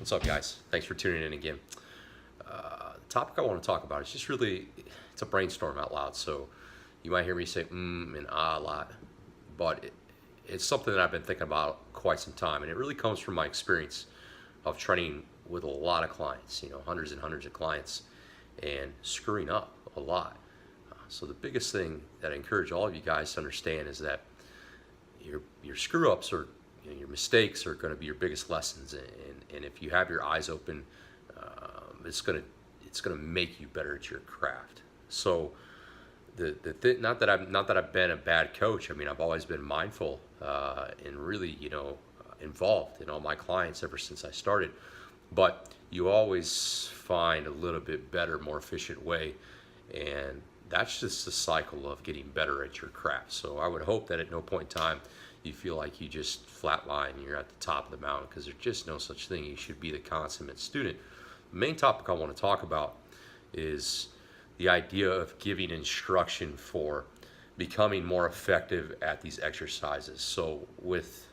What's up, guys? Thanks for tuning in again. The topic I want to talk about is just really, it's a brainstorm out loud. So you might hear me say and ah a lot, but it's something that I've been thinking about quite some time. And it really comes from my experience of training with a lot of clients, hundreds and hundreds of clients, and screwing up a lot. So the biggest thing that I encourage all of you guys to understand is that your screw ups or your mistakes are going to be your biggest lessons, and if you have your eyes open, it's going to make you better at your craft. So not that I've been a bad coach. I mean, I've always been mindful and really involved in all my clients ever since I started. But you always find a little bit better, more efficient way, and that's just the cycle of getting better at your craft. So I would hope that at no point in time you feel like you just flatline, you're at the top of the mountain, because there's just no such thing. You should be the consummate student. The main topic I want to talk about is the idea of giving instruction for becoming more effective at these exercises. So with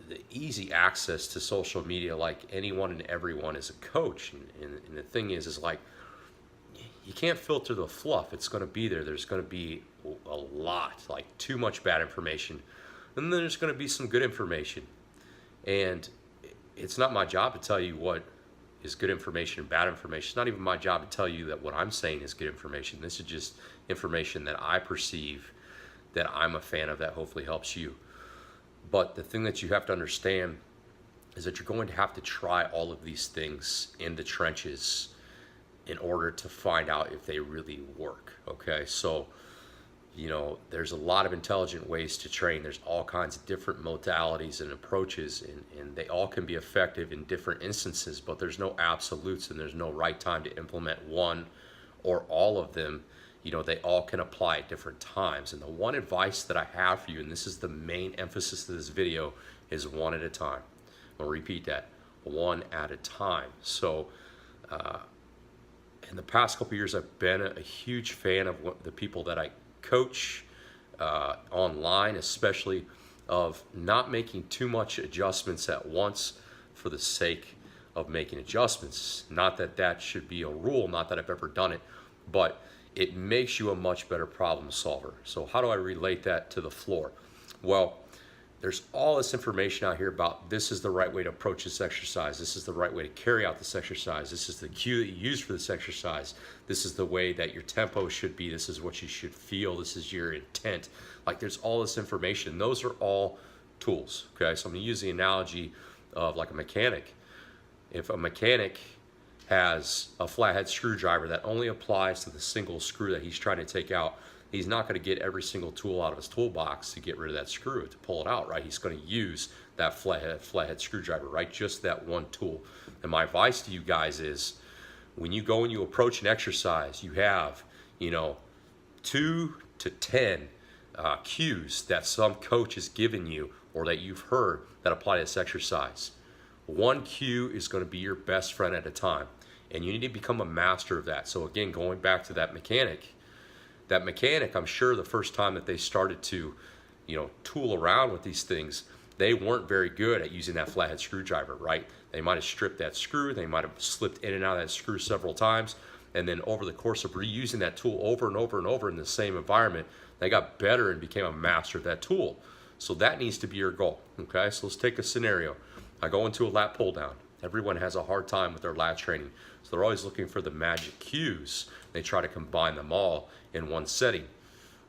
the easy access to social media, like anyone and everyone is a coach, and the thing is like, you can't filter the fluff. It's going to be there. There's going to be a lot, like too much bad information, and then there's going to be some good information. And it's not my job to tell you what is good information and bad information. It's not even my job to tell you that what I'm saying is good information. This is just information that I perceive, that I'm a fan of, that hopefully helps you. But the thing that you have to understand is that you're going to have to try all of these things in the trenches in order to find out if they really work. Okay, so there's a lot of intelligent ways to train. There's all kinds of different modalities and approaches, and they all can be effective in different instances, but there's no absolutes, and there's no right time to implement one or all of them. They all can apply at different times. And the one advice that I have for you, and this is the main emphasis of this video, is one at a time. I'll repeat that, one at a time. So in the past couple years, I've been a huge fan of the people that I coach online, especially of not making too much adjustments at once for the sake of making adjustments. Not that that should be a rule, not that I've ever done it, but it makes you a much better problem solver. So how do I relate that to the floor? Well, there's all this information out here about this is the right way to approach this exercise. This is the right way to carry out this exercise. This is the cue that you use for this exercise. This is the way that your tempo should be. This is what you should feel. This is your intent. Like, there's all this information. Those are all tools, okay? So I'm gonna use the analogy of like a mechanic. If a mechanic has a flathead screwdriver that only applies to the single screw that he's trying to take out, he's not going to get every single tool out of his toolbox to get rid of that screw, to pull it out, right? He's going to use that flathead screwdriver, right? Just that one tool. And my advice to you guys is, when you go and you approach an exercise, you have, 2 to 10 cues that some coach has given you or that you've heard that apply to this exercise. One cue is going to be your best friend at a time, and you need to become a master of that. So again, going back to that mechanic, I'm sure the first time that they started to, tool around with these things, they weren't very good at using that flathead screwdriver, right? They might have stripped that screw, they might have slipped in and out of that screw several times, and then over the course of reusing that tool over and over and over in the same environment, they got better and became a master of that tool. So that needs to be your goal, okay? So let's take a scenario. I go into a lat pull down. Everyone has a hard time with their lat training, so they're always looking for the magic cues. They try to combine them all in one setting.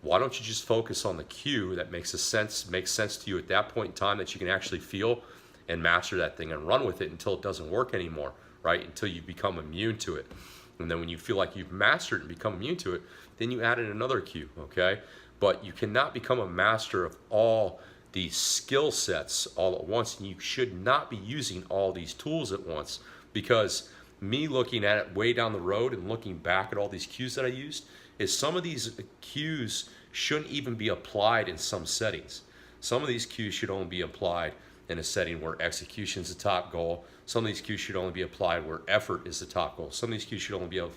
Why don't you just focus on the cue that makes sense to you at that point in time, that you can actually feel, and master that thing and run with it until it doesn't work anymore, right? Until you become immune to it. And then when you feel like you've mastered and become immune to it, then you add in another cue, okay? But you cannot become a master of all these skill sets all at once, and you should not be using all these tools at once, because me looking at it way down the road and looking back at all these cues that I used, is some of these cues shouldn't even be applied in some settings. Some of these cues should only be applied in a setting where execution is the top goal. Some of these cues should only be applied where effort is the top goal. Some of these cues should only be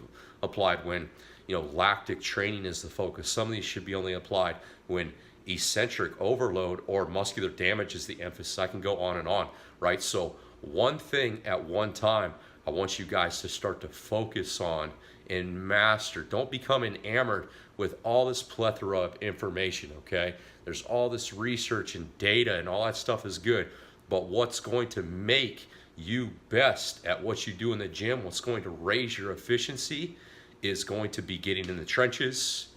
applied when lactic training is the focus. Some of these should be only applied when eccentric overload or muscular damage is the emphasis. I can go on and on, right? So one thing at one time I want you guys to start to focus on and master. Don't become enamored with all this plethora of information, okay? There's all this research and data and all that stuff is good, but what's going to make you best at what you do in the gym, what's going to raise your efficiency, is going to be getting in the trenches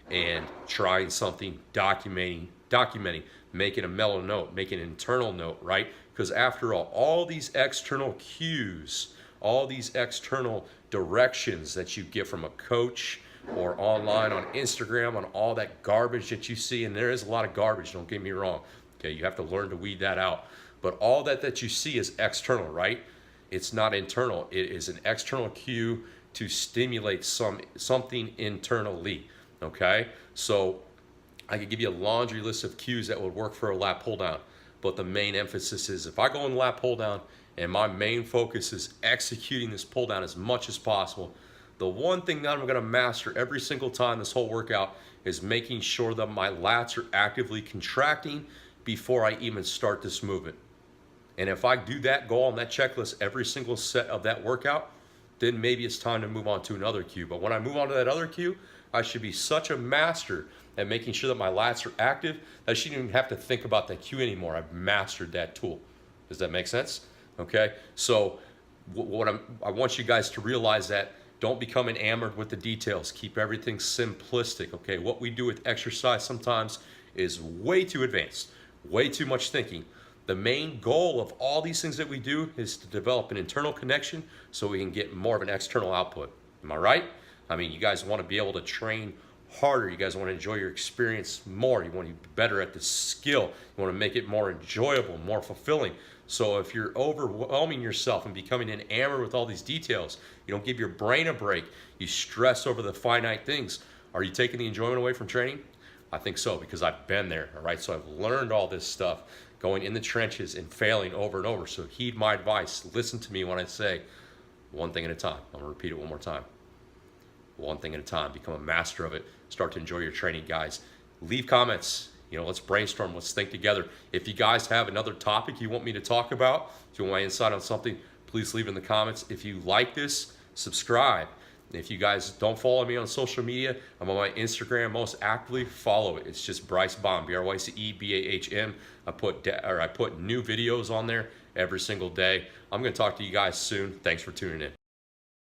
and trying something, documenting, making a mental note, making an internal note, right? Because after all these external cues, all these external directions that you get from a coach or online on Instagram, on all that garbage that you see, and there is a lot of garbage, don't get me wrong, okay? You have to learn to weed that out. But all that you see is external, right? It's not internal. It is an external cue to stimulate something internally, okay? So I could give you a laundry list of cues that would work for a lat pull down, but the main emphasis is if I go in lat pull down and my main focus is executing this pull down as much as possible, the one thing that I'm gonna master every single time this whole workout is making sure that my lats are actively contracting before I even start this movement. And if I do that goal on that checklist every single set of that workout, then maybe it's time to move on to another cue. But when I move on to that other cue, I should be such a master at making sure that my lats are active that I shouldn't even have to think about that cue anymore. I've mastered that tool. Does that make sense? Okay, so I want you guys to realize that don't become enamored with the details. Keep everything simplistic, okay? What we do with exercise sometimes is way too advanced, way too much thinking. The main goal of all these things that we do is to develop an internal connection so we can get more of an external output. Am I right? I mean, you guys want to be able to train harder. You guys want to enjoy your experience more. You want to be better at the skill. You want to make it more enjoyable, more fulfilling. So if you're overwhelming yourself and becoming enamored with all these details, you don't give your brain a break, you stress over the finite things, are you taking the enjoyment away from training? I think so, because I've been there, all right? So I've learned all this stuff, going in the trenches and failing over and over. So heed my advice. Listen to me when I say one thing at a time. I'm gonna repeat it one more time. One thing at a time. Become a master of it. Start to enjoy your training, guys. Leave comments. You know, let's brainstorm. Let's think together. If you guys have another topic you want me to talk about, if you want my insight on something, please leave in the comments. If you like this, subscribe. If you guys don't follow me on social media, I'm on my Instagram most actively. Follow it. It's just Bryce Bahm, BRYCEBAHM. I put new videos on there every single day. I'm going to talk to you guys soon. Thanks for tuning in.